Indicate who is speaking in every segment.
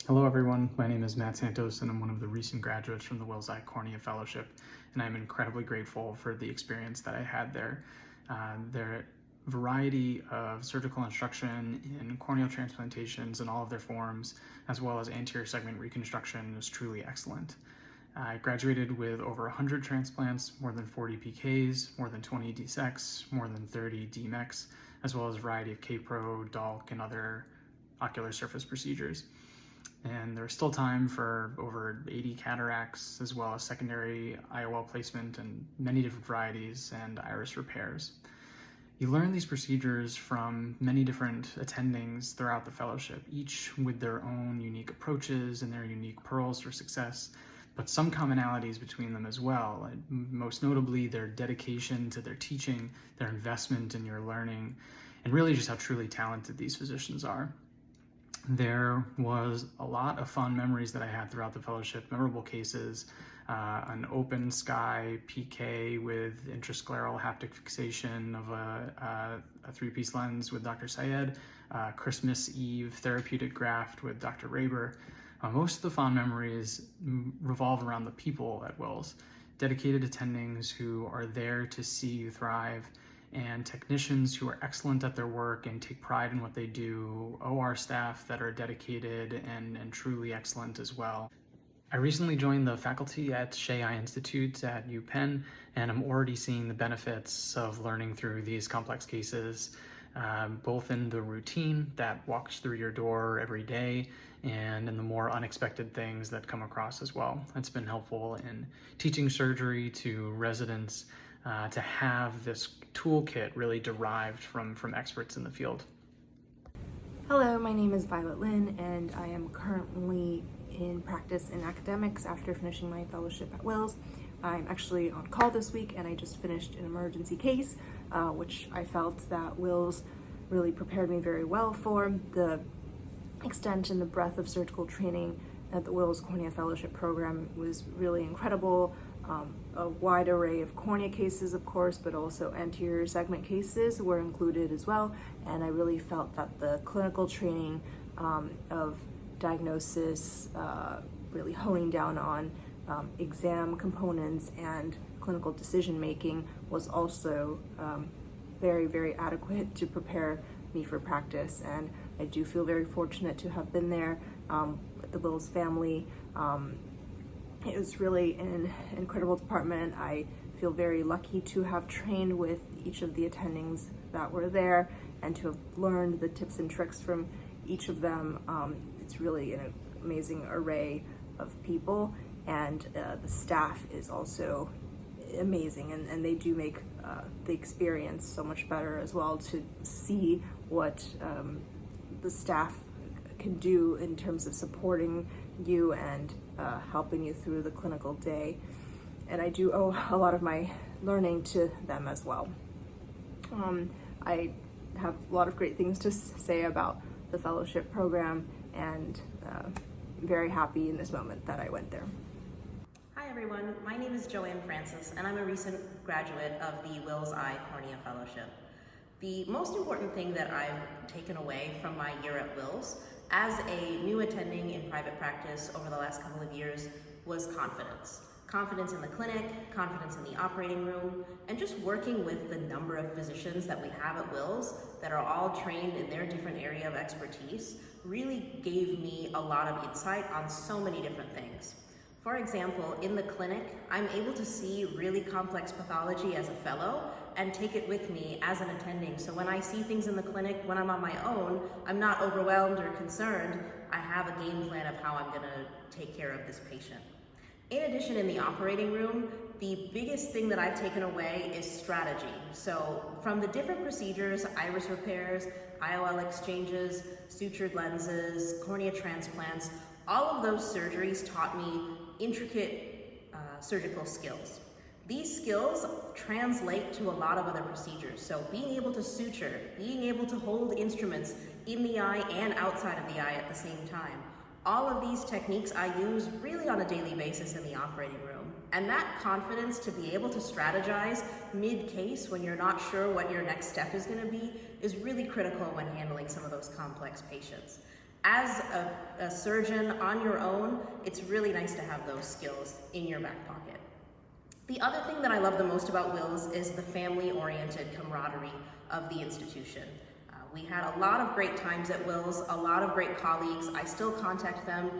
Speaker 1: Hello everyone, my name is Matt Santos and I'm one of the recent graduates from the Wills Eye Cornea Fellowship, and I'm incredibly grateful for the experience that I had there. Their variety of surgical instruction in corneal transplantations in all of their forms, as well as anterior segment reconstruction, is truly excellent. I graduated with over 100 transplants, more than 40 PKs, more than 20 DSECs, more than 30 DMECs, as well as a variety of K-Pro, DALK, and other ocular surface procedures. And there's still time for over 80 cataracts, as well as secondary IOL placement and many different varieties and iris repairs. You learn these procedures from many different attendings throughout the fellowship, each with their own unique approaches and their unique pearls for success, but some commonalities between them as well. Most notably, their dedication to their teaching, their investment in your learning, and really just how truly talented these physicians are. There was a lot of fun memories that I had throughout the fellowship, memorable cases, an open sky PK with intrascleral haptic fixation of a three-piece lens with Dr. Syed, Christmas Eve therapeutic graft with Dr. Raber. Most of the fond memories revolve around the people at Wills, dedicated attendings who are there to see you thrive, and technicians who are excellent at their work and take pride in what they do, OR staff that are dedicated and truly excellent as well. I recently joined the faculty at Shea Eye Institute at UPenn, and I'm already seeing the benefits of learning through these complex cases, both in the routine that walks through your door every day and in the more unexpected things that come across as well. It's been helpful in teaching surgery to residents, to have this toolkit really derived from experts in the field.
Speaker 2: Hello, my name is Violet Lynn, and I am currently in practice in academics after finishing my fellowship at Wills. I'm actually on call this week, and I just finished an emergency case, which I felt that Wills really prepared me very well for. The extent and the breadth of surgical training at the Wills Cornea Fellowship program was really incredible. A wide array of cornea cases, of course, but also anterior segment cases were included as well. And I really felt that the clinical training of diagnosis, really honing down on exam components and clinical decision making was also very, very adequate to prepare me for practice. And I do feel very fortunate to have been there with the Wills family. It was really an incredible department. I feel very lucky to have trained with each of the attendings that were there and to have learned the tips and tricks from each of them. It's really an amazing array of people, and the staff is also amazing, and they do make the experience so much better as well, to see what the staff can do in terms of supporting you and helping you through the clinical day. And I do owe a lot of my learning to them as well. I have a lot of great things to say about the fellowship program, and I'm very happy in this moment that I went there.
Speaker 3: Hi everyone, my name is Joanne Francis, and I'm a recent graduate of the Wills Eye Cornea Fellowship. The most important thing that I've taken away from my year at Wills as a new attending in private practice over the last couple of years was confidence. Confidence in the clinic, confidence in the operating room, and just working with the number of physicians that we have at Wills that are all trained in their different area of expertise really gave me a lot of insight on so many different things. For example, in the clinic, I'm able to see really complex pathology as a fellow and take it with me as an attending. So when I see things in the clinic, when I'm on my own, I'm not overwhelmed or concerned. I have a game plan of how I'm gonna take care of this patient. In addition, in the operating room, the biggest thing that I've taken away is strategy. So from the different procedures, iris repairs, IOL exchanges, sutured lenses, cornea transplants, all of those surgeries taught me intricate surgical skills. These skills translate to a lot of other procedures. So being able to suture, being able to hold instruments in the eye and outside of the eye at the same time. All of these techniques I use really on a daily basis in the operating room. And that confidence to be able to strategize mid-case when you're not sure what your next step is gonna be is really critical when handling some of those complex patients. As a surgeon on your own, it's really nice to have those skills in your back pocket. The other thing that I love the most about Wills is the family-oriented camaraderie of the institution. We had a lot of great times at Wills, a lot of great colleagues. I still contact them,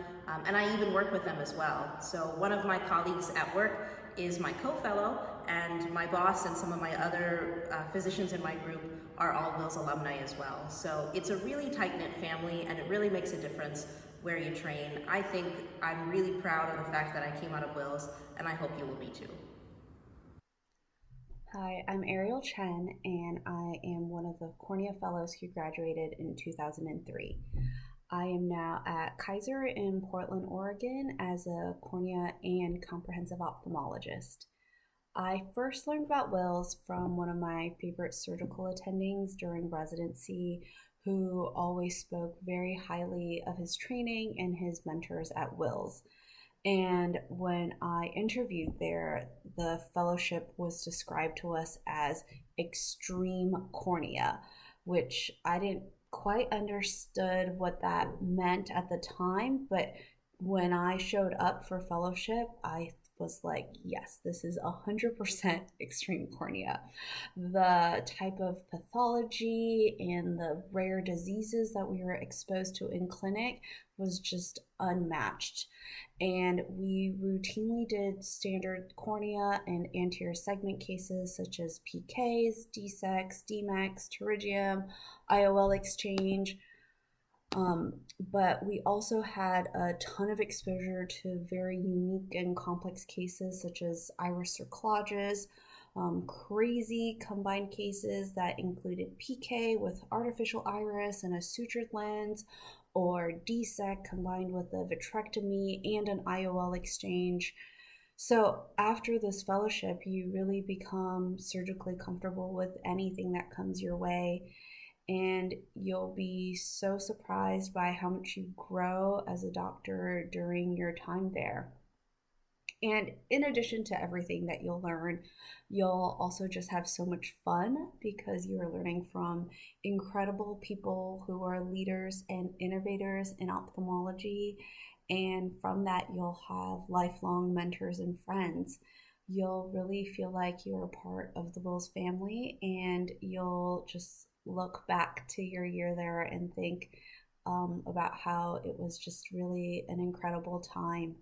Speaker 3: and I even work with them as well. So one of my colleagues at work is my co-fellow, and my boss and some of my other physicians in my group are all Wills alumni as well. So it's a really tight-knit family, and it really makes a difference where you train. I think I'm really proud of the fact that I came out of Wills, and I hope you will be too.
Speaker 4: Hi, I'm Ariel Chen, and I am one of the Cornea Fellows who graduated in 2003. I am now at Kaiser in Portland, Oregon as a cornea and comprehensive ophthalmologist. I first learned about Wills from one of my favorite surgical attendings during residency, who always spoke very highly of his training and his mentors at Wills. And when I interviewed there, the fellowship was described to us as extreme cornea, which I didn't quite understood what that meant at the time. But when I showed up for fellowship, I was like, yes, this is 100% extreme cornea. The type of pathology and the rare diseases that we were exposed to in clinic was just unmatched. And we routinely did standard cornea and anterior segment cases such as PKs, DSECs, DMECs, pterygium, IOL exchange. But we also had a ton of exposure to very unique and complex cases such as iris cerclages, crazy combined cases that included PK with artificial iris and a sutured lens, or DSEC combined with a vitrectomy and an IOL exchange. So after this fellowship, you really become surgically comfortable with anything that comes your way, and you'll be so surprised by how much you grow as a doctor during your time there. And in addition to everything that you'll learn, you'll also just have so much fun because you're learning from incredible people who are leaders and innovators in ophthalmology. And from that, you'll have lifelong mentors and friends. You'll really feel like you're a part of the Wills family, and you'll just look back to your year there and think about how it was just really an incredible time.